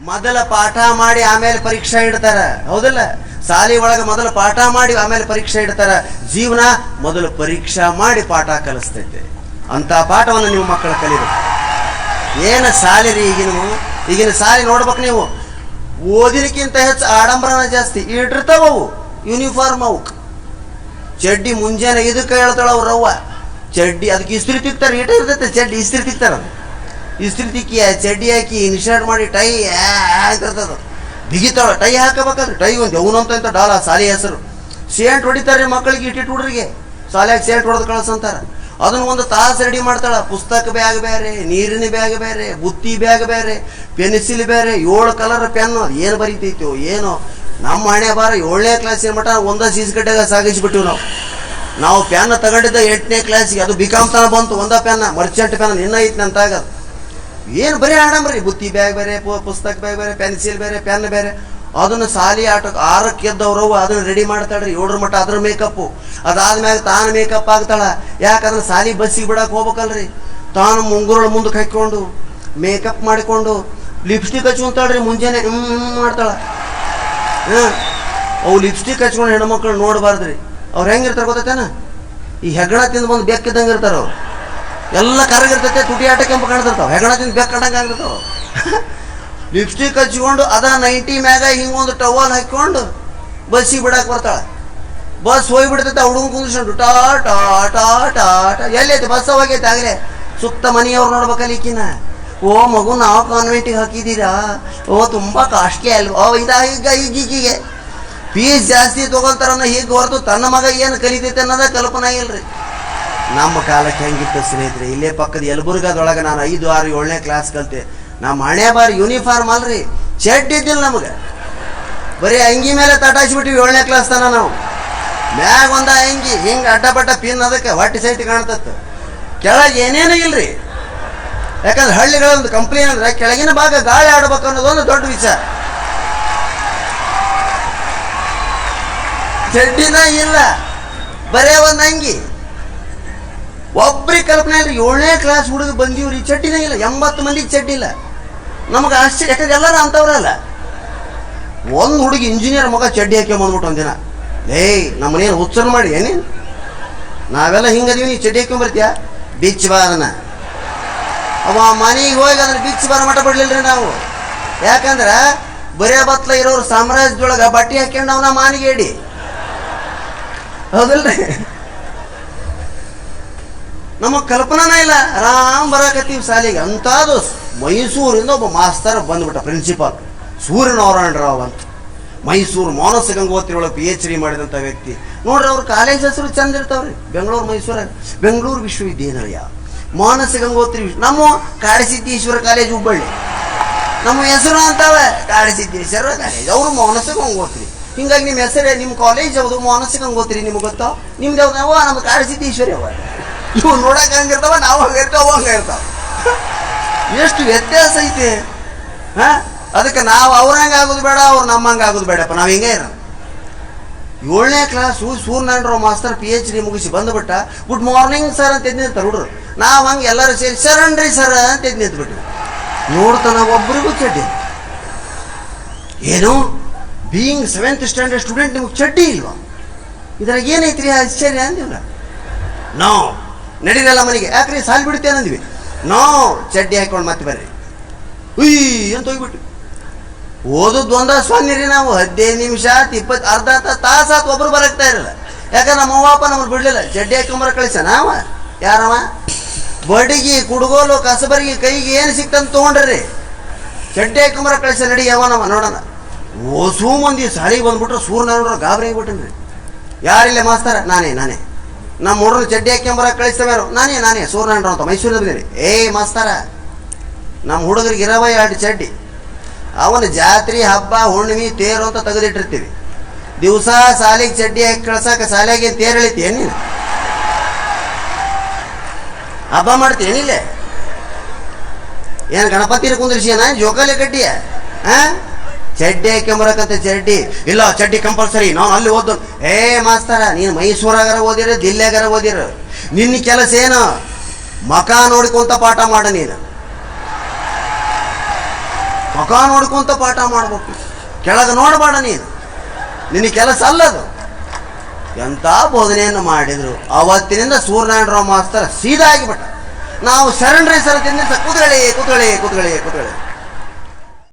ಮೊದಲ ಪಾಠ ಮಾಡಿ ಆಮೇಲೆ ಪರೀಕ್ಷೆ ಇಡ್ತಾರ, ಹೌದಲ್ಲ? ಶಾಲೆ ಒಳಗೆ ಮೊದಲು ಪಾಠ ಮಾಡಿ ಆಮೇಲೆ ಪರೀಕ್ಷೆ ಇಡ್ತಾರ. ಜೀವನ ಮೊದಲು ಪರೀಕ್ಷಾ ಮಾಡಿ ಪಾಠ ಕಲಿಸ್ತೈತೆ. ಅಂತ ಪಾಠವನ್ನು ನೀವು ಮಕ್ಕಳು ಕಲಿಬೇಕು. ಏನು ಶಾಲೆ ರೀ ಈಗಿನ ಶಾಲೆ ನೋಡ್ಬೇಕು ನೀವು. ಓದಿನಕ್ಕಿಂತ ಹೆಚ್ಚು ಆಡಂಬರನ ಜಾಸ್ತಿ. ಇಟ್ಟಿರ್ತಾವವು ಯೂನಿಫಾರ್ಮ್, ಅವು ಚಡ್ಡಿ ಮುಂಜಾನೆ ಇದಕ್ಕೆ ಹೇಳ್ತಾಳ ಅವ್ರವ್ವ. ಚಡ್ಡಿ ಅದಕ್ಕೆ ಇಸ್ತ್ರಿ ತಿಕ್ತಾರೆ, ಇಟ ಇರ್ತೈತೆ ಚಡ್ಡಿ ಇಸ್ತ್ರಿ ತಿಕ್ತಾರ. ಇಸ್ತ್ರಿ ತಿಕ್ಕಿ ಚಡ್ಡಿ ಹಾಕಿ ಇನ್ಶರ್ಟ್ ಮಾಡಿ ಟೈ ಆಗಿರ್ತದ, ಬಿಗಿತಾಳ. ಟೈ ಹಾಕಬೇಕಾದ್ರೆ ಟೈ ಒಂದು ಅವನಂತ ಡಾಲ ಶಾಲೆ ಹೆಸರು. ಸೇಂಟ್ ಹೊಡಿತಾರೆ ಮಕ್ಕಳಿಗೆ, ಇಟ್ಟಿಟ್ಟು ಹುಡ್ರಿಗೆ ಶಾಲೆಯಾಗ ಸೇಂಟ್ ಹೊಡೆದು ಕಳ್ಸಂತಾರ. ಅದನ್ನ ಒಂದು ತಾಸು ರೆಡಿ ಮಾಡ್ತಾಳ. ಪುಸ್ತಕ ಬ್ಯಾಗ್ ಬೇರೆ, ನೀರಿನ ಬ್ಯಾಗ್ ಬೇರೆ, ಬುತ್ತಿ ಬ್ಯಾಗ್ ಬೇರೆ, ಪೆನ್ಸಿಲ್ ಬೇರೆ, 7 ಕಲರ್ ಪೆನ್. ಅದು ಏನು ಬರೀತೈತೋ ಏನೋ. ನಮ್ಮ ಹಣೆ ಬಾರ 7ನೇ ಕ್ಲಾಸಿನ ಮಟ್ಟ ಒಂದ ಸೀಸ್ಗಡ್ಡೆಗ ಸಾಗಿಸ್ಬಿಟ್ಟಿವಿ ನಾವು ಪೆನ್ ತಗೊಂಡಿದ್ದ 8ನೇ ಕ್ಲಾಸಿಗೆ. ಅದು ಬಿಕಾಮ್ ತನ ಬಂತು ಒಂದ ಪೆನ್ನ, ಮರ್ಚೆಂಟ್ ಪೆನ್ ನಿನ್ನ ಐತಿ ಅಂತಾಗ. ಏನು ಬರೀ ಆಡಂಬ್ರಿ. ಬುತ್ತಿ ಬ್ಯಾಗ್ ಬೇರೆ, ಪುಸ್ತಕ ಬ್ಯಾಗ್ ಬೇರೆ, ಪೆನ್ಸಿಲ್ ಬೇರೆ, ಪೆನ್ ಬೇರೆ. ಅದನ್ನು ಸಾಲಿ ಆಟಕ್ಕೆ 6ಕ್ಕೆ ಎದ್ದವ್ರವು ಅದನ್ನು ರೆಡಿ ಮಾಡ್ತಾಳ್ರಿ 7ರ ಮಟ್ಟ. ಅದ್ರ ಮೇಕಪ್ಪು ಅದಾದ್ಮ್ಯಾಗ ತಾನು ಮೇಕಪ್ ಆಗ್ತಾಳ. ಯಾಕಂದ್ರೆ ಸಾಲಿ ಬಸ್ಸಿಗೆ ಬಿಡಕ್ಕೆ ಹೋಗ್ಬೇಕಲ್ರಿ. ತಾನು ಮುಂಗುರುಳು ಮುಂದಕ್ಕೆ ಹಾಕ್ಕೊಂಡು ಮೇಕಪ್ ಮಾಡಿಕೊಂಡು ಲಿಪ್ಸ್ಟಿಕ್ ಹಚ್ಕೊಂತಾಳ್ರಿ. ಮುಂಜಾನೆ ಮಾಡ್ತಾಳ. ಅವು ಲಿಪ್ಸ್ಟಿಕ್ ಹಚ್ಕೊಂಡು ಹೆಣ್ಮಕ್ಳು ನೋಡಬಾರ್ದ್ರಿ. ಅವ್ರು ಹೆಂಗಿರ್ತಾರೆ ಗೊತ್ತೇನ? ಈ ಹೆಗ್ಗಣ ತಿಂದು ಬಂದು ಬೆಕ್ಕಿದ್ದಂಗೆ ಇರ್ತಾರ ಅವ್ರು. ಎಲ್ಲ ಕರಗಿರ್ತೈತೆ, ತುಟಿ ಆಟ ಕೆಂಪು ಕಾಣ್ತಿರ್ತಾವ. ಹೆಗ್ಗಣ ತಿಂದು ಬೆಕ್ಕ ಕಂಡಂಗೆ ಆಗಿರ್ತಾವ. ಲಿಪ್ಸ್ಟಿಕ್ ಹಚ್ಕೊಂಡು ಅದ 90 ಮ್ಯಾಗ ಹಿಂಗೊಂದು ಟವಲ್ ಹಾಕ್ಕೊಂಡು ಬಸ್ಸಿಗೆ ಬಿಡಕ್ಕೆ ಬರ್ತಾಳೆ. ಬಸ್ ಹೋಗ್ಬಿಡ್ತೈತೆ. ಹುಡುಗ ಕುಂದಿಸ್ಕೊಂಡು ಟಾ ಟಾ ಟಾ ಟಾ ಟಾ. ಎಲ್ಲೈತೆ ಬಸ್ ಹೋಗೈತೆ ಆಗಲೇ. ಸುತ್ತ ಮನೆಯವ್ರು ನೋಡ್ಬೇಕಲ್ಲ ಈಕಿನ. ಓ ಮಗು ನಾವು ಕಾನ್ವೆಂಟಿಗೆ ಹಾಕಿದ್ದೀರಾ? ಓ ತುಂಬ ಕಾಸ್ಟ್ಲಿ ಅಲ್ವಾ? ಈಗೀಗೆ ಫೀಸ್ ಜಾಸ್ತಿ ತೊಗೊಳ್ತಾರನ್ನ ಹೀಗೆ ಹೊರತು ತನ್ನ ಮಗ ಏನು ಕಲಿತೈತೆ ಅನ್ನೋದ ಕಲ್ಪನಾ ಇಲ್ರಿ. ನಮ್ಮ ಕಾಲಕ್ಕೆ ಹೆಂಗಿತ್ತು ಸ್ನೇಹಿತರೆ? ಇಲ್ಲೇ ಪಕ್ಕದ ಯಲಬುರ್ಗದೊಳಗೆ ನಾನು 5, 6, 7ನೇ ಕ್ಲಾಸ್ ಕಲಿತೆ. ನಮ್ಮ ಹಣೆ ಬಾರಿ ಯೂನಿಫಾರ್ಮ್ ಅಲ್ರಿ, ಶರ್ಟ್ ಇದ್ದಿಲ್ಲ ನಮಗೆ. ಬರೀ ಅಂಗಿ ಮೇಲೆ ತಟಾಯಿಸ್ಬಿಟ್ಟಿವಿ 7ನೇ ಕ್ಲಾಸ್ ತನ ನಾವು. ಮ್ಯಾಗ ಒಂದ ಅಂಗಿ ಹಿಂಗೆ ಅಡ್ಡಬಡ್ಡ ಪಿನ್, ಅದಕ್ಕೆ ಹೊಟ್ಟೆ ಸೈಟ್ ಕಾಣ್ತತ್ತು. ಕೆಳಗೆ ಏನೇನು ಇಲ್ರಿ. ಯಾಕಂದ್ರೆ ಹಳ್ಳಿಗಳೊಂದು ಕಂಪ್ಲೇಂಟ್ ಅಂದ್ರೆ ಕೆಳಗಿನ ಭಾಗ ಗಾಳಿ ಆಡ್ಬೇಕು ಅನ್ನೋದೊಂದು ದೊಡ್ಡ ವಿಚಾರ. ಚಡ್ಡಿನ ಇಲ್ಲ, ಬರೇ ಒಂದು ಅಂಗಿ. ಒಬ್ರಿಗೆ ಕಲ್ಪನೆ ಇಲ್ರಿ. 7ನೇ ಕ್ಲಾಸ್ ಹುಡುಗ ಬಂದೀವ್ರಿ, ಚಡ್ಡಿನ ಇಲ್ಲ. 80 ಮಂದಿಗೆ ಚಡ್ಡಿ ಇಲ್ಲ. ನಮಗೆ ಆಶ್ಚರ್ಯ. ಯಾಕಂದ್ರೆ ಎಲ್ಲರೂ ಅಂತವ್ರಲ್ಲ. ಒಂದು ಹುಡುಗಿ ಇಂಜಿನಿಯರ್ ಮಗ ಚಡ್ಡಿ ಹಾಕಿ ಬಂದ್ಬಿಟ್ಟು ಒಂದಿನ, ನಮ್ಮನೇನು ಹುಚ್ಚರ್ ಮಾಡಿ ಏನೇನು ನಾವೆಲ್ಲ ಹಿಂಗದೀವಿ, ನೀ ಚಡ್ಡಿ ಹಾಕೊಂಬರ್ತೀಯ? ಬಿಚ್ಚ ಬಾರನ. ಅವ ಮನೆಗೆ ಹೋಗಿ ಅದನ್ನ ಬಿಚ್ಚ ಬಾರ ಮಠ ಬಿಡ್ಲಿಲ್ರಿ ನಾವು. ಯಾಕಂದ್ರೆ ಬರೇ ಬತ್ಲ ಇರೋರು ಸಾಮ್ರಾಜ್ಯದೊಳಗೆ ಬಟ್ಟೆ ಹಾಕ್ಯಂಡು ಅವನ ಮಾನಿಗೆ ಇಡಿ, ಹೌದಲ್ರಿ? ನಮಗೆ ಕಲ್ಪನಾನ ಇಲ್ಲ. ಆರಾಮ್ ಬರಾಕತ್ತೀವಿ ಶಾಲೆಗೆ. ಅಂಥದ್ದು ಮೈಸೂರಿಂದ ಒಬ್ಬ ಮಾಸ್ತರ್ ಬಂದ್ಬಿಟ್ಟ, ಪ್ರಿನ್ಸಿಪಾಲ್ ಸೂರ್ಯನಾರಾಯಣ ರಾವ್ ಅಂತ. ಮೈಸೂರು ಮಾನಸ ಗಂಗೋತ್ರಿ ಒಳಗೆ PhD ಮಾಡಿದಂಥ ವ್ಯಕ್ತಿ ನೋಡ್ರಿ. ಅವ್ರ ಕಾಲೇಜ್ ಹೆಸರು ಚಂದ ಇರ್ತಾವ್ರಿ. ಬೆಂಗಳೂರು, ಮೈಸೂರಾಗ ಬೆಂಗಳೂರು ವಿಶ್ವವಿದ್ಯಾನಿಲಯ, ಮಾನಸ ಗಂಗೋತ್ರಿ. ನಮ್ಮ ಕಾಡಸಿದ್ದೇಶ್ವರ ಕಾಲೇಜ್ ಹುಬ್ಬಳ್ಳಿ, ನಮ್ಮ ಹೆಸರು ಅಂತಾವೆ ಕಾಡಸಿದ್ದೇಶ್ವರ ಕಾಲೇಜ್. ಅವರು ಮಾನಸ ಗಂಗೋತ್ರಿ. ಹಿಂಗಾಗಿ ನಿಮ್ಮ ಹೆಸರೇ, ನಿಮ್ಮ ಕಾಲೇಜ್ ಯಾವುದು? ಮಾನಸ ಗಂಗೋತ್ರಿ. ನಿಮ್ಗೆ ಗೊತ್ತಾ? ನಿಮ್ದು ಯಾವ್ದು? ಅವ ನಮ್ದು ಕಾಡಸಿದ್ದೇಶ್ವರಿ. ಅವ ಇವು ನೋಡಕ್ಕೆ ಹಂಗಿರ್ತಾವ, ನಾವು ಹಂಗಿರ್ತಾವ, ಹಂಗಿರ್ತಾವ. ಎಷ್ಟು ವ್ಯತ್ಯಾಸ ಐತೆ. ಅದಕ್ಕೆ ನಾವು ಅವ್ರಂಗೆ ಆಗೋದು ಬೇಡ, ಅವ್ರು ನಮ್ಮಂಗೆ ಆಗೋದು ಬೇಡಪ್ಪ. ನಾವು ಹಿಂಗೆ ಇರೋ 7ನೇ ಕ್ಲಾಸು ಸೂರ್ಯನಾರಾಯಣರಾವ್ ಮಾಸ್ತರ್ PhD ಮುಗಿಸಿ ಬಂದುಬಿಟ್ಟ. ಗುಡ್ ಮಾರ್ನಿಂಗ್ ಸರ್ ಅಂತ ಎದ್ದು ನಿಂತಾರೆ ಹುಡುಗರು. ನಾವು ಹಂಗೆ ಎಲ್ಲರೂ ಸೇರಿ ಶರಣ್ರಿ ಸರ್ ಅಂತ ಎದ್ದು ನಿಂತ್ಬಿಟ್ವಿ. ನೋಡ್ತಾನ ಒಬ್ಬರಿಗೂ ಚಡ್ಡಿ. ಏನು ಬೀಯಿಂಗ್ 7th ಸ್ಟ್ಯಾಂಡರ್ಡ್ ಸ್ಟೂಡೆಂಟ್ ನಿಮಗೆ ಚಡ್ಡಿ ಇಲ್ವಾ? ಇದ್ರಾಗ ಏನೈತ್ರಿ ಆಶ್ಚರ್ಯ ಅಂದಿಲ್ಲ. ನಾವು ನಡೀರಲ್ಲ ಮನೆಗೆ. ಯಾಕ್ರಿ ಸಾಲಿ ಬಿಡ್ತೇನೆ ಅಂದ್ವಿ. ನಾವು ಚಡ್ಡಿ ಹಾಕೊಂಡು ಮತ್ತೆ ಬರ್ರಿ ಉಯ್ ಅಂತ ಹೋಗ್ಬಿಟ್ಟು ಓದೋದು ಒಂದ ಸ್ವಾನ್ಯರಿ. ನಾವು 15 ನಿಮಿಷ 20 ಅರ್ಧ ತಾಸಾತ್ ಒಬ್ರು ಬರಕ್ತಾ ಇರಲ್ಲ. ಯಾಕಂದ್ರೆ ನಮ್ಮ ಅವ್ವಪ್ಪ ನಮ್ಮನ್ನು ಬಿಡ್ಲಿಲ್ಲ. ಚಡ್ಡಿ ಹಾಕೊಂಬರ ಕಳಿಸ. ನಾವ ಯಾರವ ಬಡಿಗೆ ಕುಡುಗೋಲು ಕಸಬರಿಗೆ ಕೈಗೆ ಏನು ಸಿಕ್ತಂತ ತೊಗೊಂಡ್ರಿ ಚಡ್ಡಿ ಹಾಕೊಂಬರ ಕಳಿಸ. ನಡಿ ಯಾವನವ ನೋಡೋಣ. ಓಸು ಮಂದಿ ಸಾಲಿಗೆ ಬಂದ್ಬಿಟ್ರೆ ಸೂರ್ಯನಾರಾಯಣ ಗಾಬರಿ ಆಗಿಬಿಟ್ಟನ್ರಿ. ಯಾರಿಲ್ಲ ಮಾಸ್ತರ? ನಾನೇ. ನಮ್ಮ ಹುಡುಗರು ಚಡ್ಡಿ ಹಾಕೊಂಬರ ಕಳಿಸ್ತವ್ಯಾರು ನಾನೇ ಸೂರ್ಯನಾರಾಯಣ ಅಂತ ಮೈಸೂರಿಂದ ಬಂದಿರಿ. ಮಾಸ್ತರ, ನಮ್ಮ ಹುಡುಗರಿಗೆ 22 ಚಡ್ಡಿ. ಅವನ ಜಾತ್ರೆ, ಹಬ್ಬ, ಹುಣ್ಣಿಮೆ, ತೇರು ಅಂತ ತೆಗೆದಿಟ್ಟಿರ್ತೀವಿ. ದಿವಸ ಸಾಲಿಗೆ ಚಡ್ಡಿ ಹಾಕಿ ಕಳ್ಸಕ್ಕೆ ಶಾಲೆಗೆ ತೇರು ಎಳಿತೀಯ ನೀನು? ಹಬ್ಬ ಮಾಡ್ತೀಯನಿಲ್ಲ? ಏನು ಗಣಪತಿನ ಕುಂದ್ರಿಸಿಯನ? ಜೋಕಾಲಿ ಕಡ್ಡಿಯ? ಚಡ್ಡಿ ಹಾಕೊಂಬರಕಂತ. ಚಡ್ಡಿ ಇಲ್ಲ, ಚಡ್ಡಿ ಕಂಪಲ್ಸರಿ. ನಾವು ಅಲ್ಲಿ ಓದೋ. ಮಾಸ್ತರ, ನೀನು ಮೈಸೂರಾಗಾರ ಓದಿರ, ದಿಲ್ಲಿಯಾಗಾರ ಓದಿರ, ನಿನ್ನ ಕೆಲಸ ಏನು? ಮಕ ನೋಡ್ಕೊಂತ ಪಾಠ ಮಾಡ ನೀನು. ಮುಖ ನೋಡ್ಕೊಂತ ಪಾಠ ಮಾಡ್ಬೇಕು, ಕೆಳಗೆ ನೋಡಬೇಡ ನೀನು, ನಿನಗೆ ಕೆಲಸ ಅಲ್ಲದು. ಎಂಥ ಬೋಧನೆಯನ್ನು ಮಾಡಿದರು. ಅವತ್ತಿನಿಂದ ಸೂರ್ಯನಾರಾಯಣರಾವ್ ಮಾಸ್ತರ್ ಸೀದಾ ಆಗಿಬಿಟ್ಟ. ನಾವು ಶರಣರಿ ಸರ್ ತಿಂದ ಕೂತ್ಕೊಳ್ಳಿ ಕೂತ್ಕೊಳ್ಳಿ ಕೂತ್ಕೊಳ್ಳಿ ಕೂತ್ಕೊಳ್ಳಿ